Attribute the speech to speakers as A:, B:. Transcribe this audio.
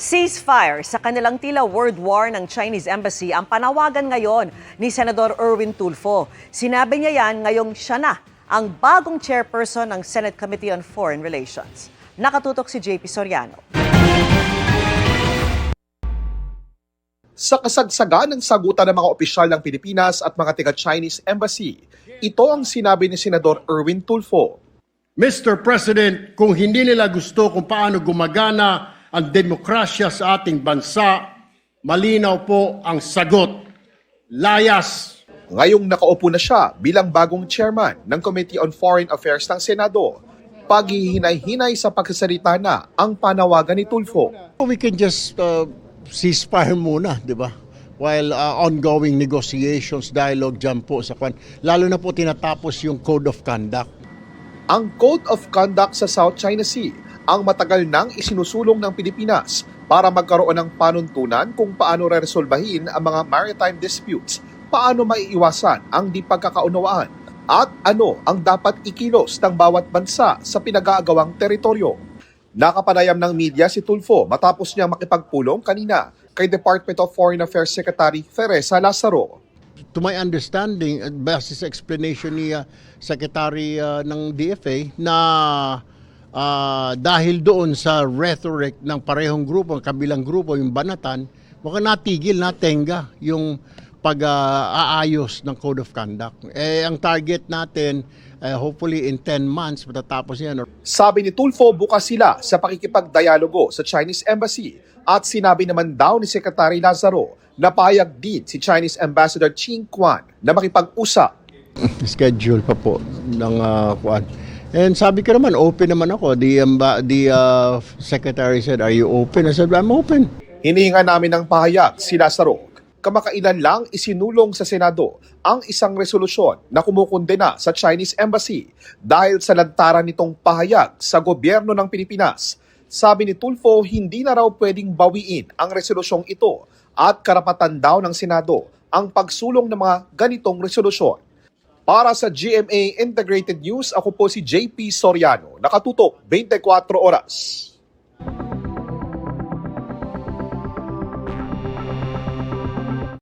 A: Ceasefire sa kanilang tila world war ng Chinese Embassy ang panawagan ngayon ni Senador Erwin Tulfo. Sinabi niya yan ngayong siya na ang bagong chairperson ng Senate Committee on Foreign Relations. Nakatutok si JP Soriano.
B: Sa kasagsagan ng sagutan ng mga opisyal ng Pilipinas at mga taga-Chinese Embassy, ito ang sinabi ni Senador Erwin Tulfo.
C: Mr. President, kung hindi nila gusto kung paano gumagana ang demokrasya sa ating bansa, malinaw po ang sagot. Layas!
B: Ngayong nakaupo na siya bilang bagong chairman ng Committee on Foreign Affairs ng Senado, paghihinay-hinay sa pagsasalita na ang panawagan ni Tulfo.
D: We can just ceasefire muna, di ba? While ongoing negotiations, dialogue dyan po sa kwan. Lalo na po tinatapos yung Code of Conduct.
B: Ang Code of Conduct sa South China Sea ang matagal nang isinusulong ng Pilipinas para magkaroon ng panuntunan kung paano resolbahin ang mga maritime disputes, paano maiiwasan ang di pagkakaunawaan, at ano ang dapat ikilos ng bawat bansa sa pinag-aagawang teritoryo. Nakapanayam ng media si Tulfo matapos niya makipagpulong kanina kay Department of Foreign Affairs Secretary Teresa Lazaro.
D: To my understanding, base sa explanation ni Secretary ng DFA na dahil doon sa rhetoric ng parehong grupo, ang kabilang grupo, yung banatan, mukhang natigil, natenga yung pag-aayos ng Code of Conduct. Ang target natin, hopefully in 10 months, matatapos yan.
B: Sabi ni Tulfo, bukas sila sa pakikipagdialogo sa Chinese Embassy at sinabi naman daw ni Secretary Lazaro na payag din si Chinese Ambassador Qin Quan na makipag-usap.
D: Schedule pa po ng kwan. And sabi ko naman, open naman ako. The secretary said, "Are you open?" I said, "I'm open."
B: Hinihinga namin ng pahayag si Lazaro. Kamakailan lang isinulong sa Senado ang isang resolusyon na kumukondena sa Chinese Embassy dahil sa lantaran nitong pahayag sa gobyerno ng Pilipinas. Sabi ni Tulfo, hindi na raw pwedeng bawiin ang resolusyong ito at karapatan daw ng Senado ang pagsulong ng mga ganitong resolusyon. Para sa GMA Integrated News, ako po si JP Soriano. Nakatutok 24 oras.